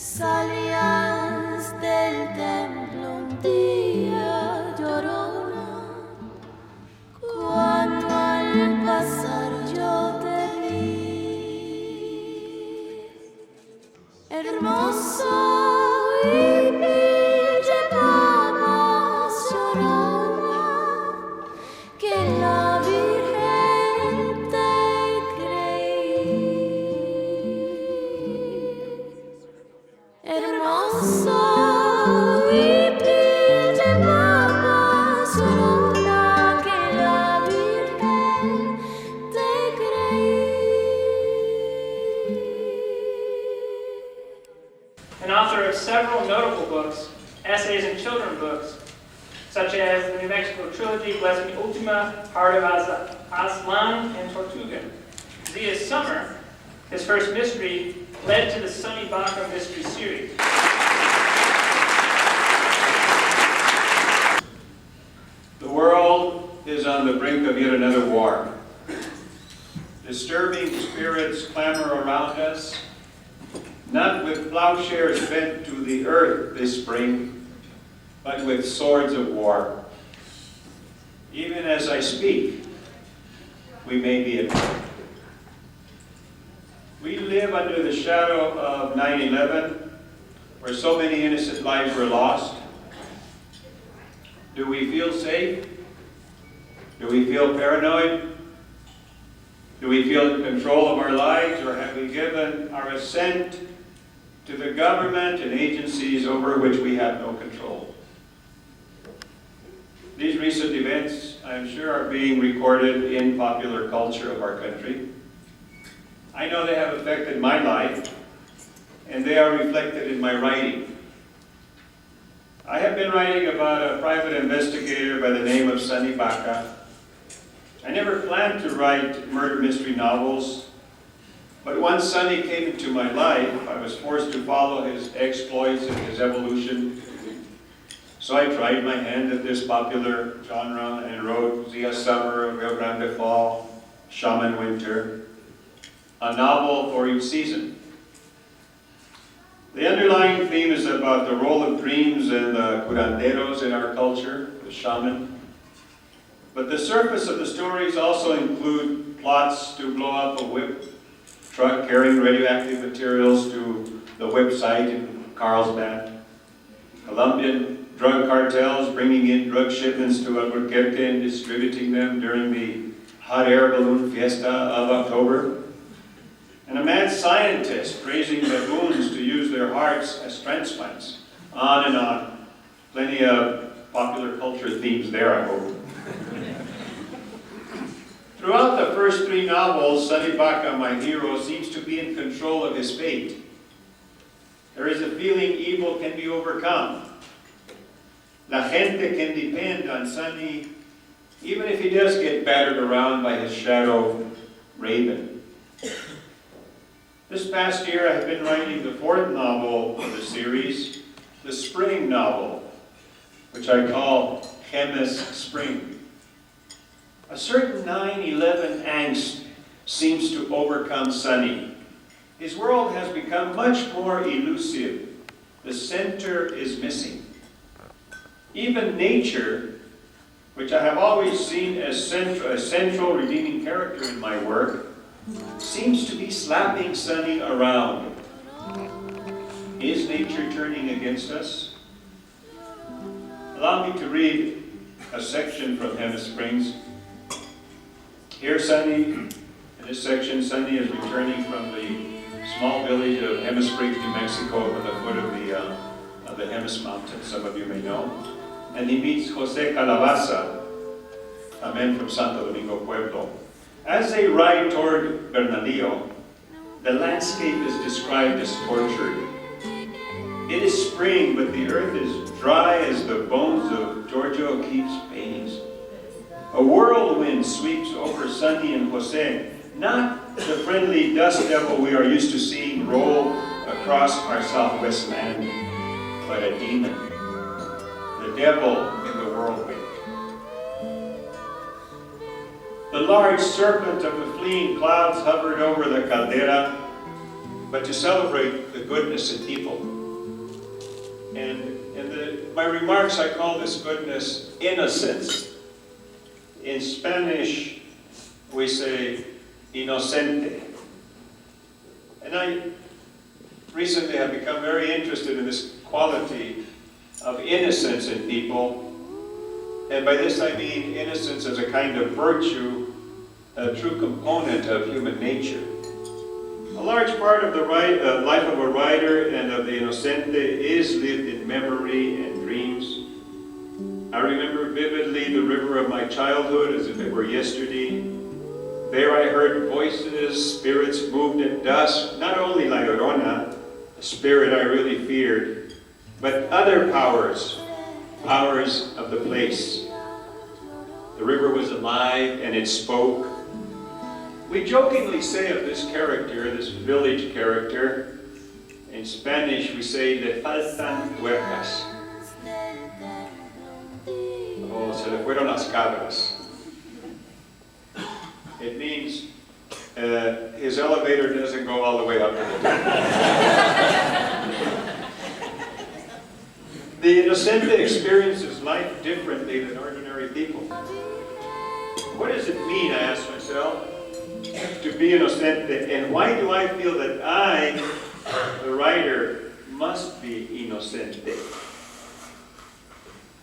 Salías del templo un día llorona, cuando al pasar yo te vi, hermoso y mil llevabas llorona, que la Virgen te creí. Hermoso y mil llevabas llorona, que la Virgen te creí. An author of several notable books, essays, and children's books, such as the New Mexico trilogy, Bless Me Ultima, Heart of Aslan, and Tortuga. Zia's Summer, his first mystery, led to the Sunny Baca mystery series. The world is on the brink of yet another war. Disturbing spirits clamor around us, not with plowshares bent to the earth this spring, but with swords of war. Even as I speak, we may be at war. We live under the shadow of 9/11, where so many innocent lives were lost. Do we feel safe? Do we feel paranoid? Do we feel in control of our lives, or have we given our assent to the government and agencies over which we have no control? These recent events, I'm sure, are being recorded in popular culture of our country. I know they have affected my life, and they are reflected in my writing. I have been writing about a private investigator by the name of Sunny Baca. I never planned to write murder mystery novels, but once Sunny came into my life, I was forced to follow his exploits and his evolution. So I tried my hand at this popular genre and wrote Zia's Summer, Rio Grande Fall, Shaman Winter, a novel for each season. The underlying theme is about the role of dreams and the curanderos in our culture, the shaman. But the surface of the stories also include plots to blow up a whip truck carrying radioactive materials to the whip site in Carlsbad, Colombian drug cartels bringing in drug shipments to Albuquerque and distributing them during the hot air balloon fiesta of October, and a mad scientist raising baboons to use their hearts as transplants. On and on. Plenty of popular culture themes there, I hope. Throughout the first three novels, Sunny Baca, my hero, seems to be in control of his fate. There is a feeling evil can be overcome. La gente can depend on Sunny, even if he does get battered around by his shadow, Raven. This past year, I have been writing the fourth novel of the series, the spring novel, which I call Chemis Spring. A certain 9/11 angst seems to overcome Sunny. His world has become much more elusive. The center is missing. Even nature, which I have always seen as a central redeeming character in my work, seems to be slapping Sunny around. Is nature turning against us? Allow me to read a section from Chemis Springs. Here, Sunny, in this section, Sunny is returning from the small village of Chemis Springs, New Mexico, at the foot of the Chemis Mountains, some of you may know. And he meets Jose Calabaza, a man from Santo Domingo, Pueblo. As they ride toward Bernalillo, the landscape is described as tortured. It is spring, but the earth is dry as the bones of Giorgio Keith's paintings. A whirlwind sweeps over Sunny and Jose, not the friendly dust devil we are used to seeing roll across our southwest land, but a demon, the devil in the whirlwind. The large serpent of the fleeing clouds hovered over the caldera. but to celebrate the goodness in people. And my remarks, I call this goodness innocence. In Spanish, we say inocente. And I recently have become very interested in this quality of innocence in people. And by this I mean innocence as a kind of virtue, a true component of human nature. A large part of the life of a writer and of the inocente is lived in memory and dreams. I remember vividly the river of my childhood as if it were yesterday. There I heard voices, spirits moved at dusk, not only La Llorona, a spirit I really feared, but other powers of the place. The river was alive and it spoke. We jokingly say of this character, this village character, in Spanish we say, le faltan tuercas. Oh, se le fueron las cabras. It means his elevator doesn't go all the way up to the top. The inocente experiences life differently than ordinary people. What does it mean, I ask myself, to be inocente, and why do I feel that I, the writer, must be inocente?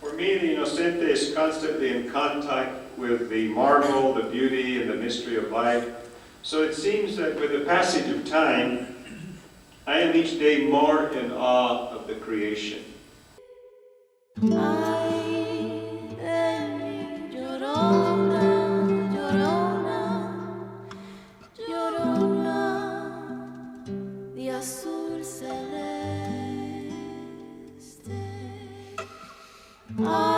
For me, the inocente is constantly in contact with the marvel, the beauty, and the mystery of life. So it seems that with the passage of time, I am each day more in awe of the creation. Ay, de llorona, llorona, llorona, de azul celeste. Ay,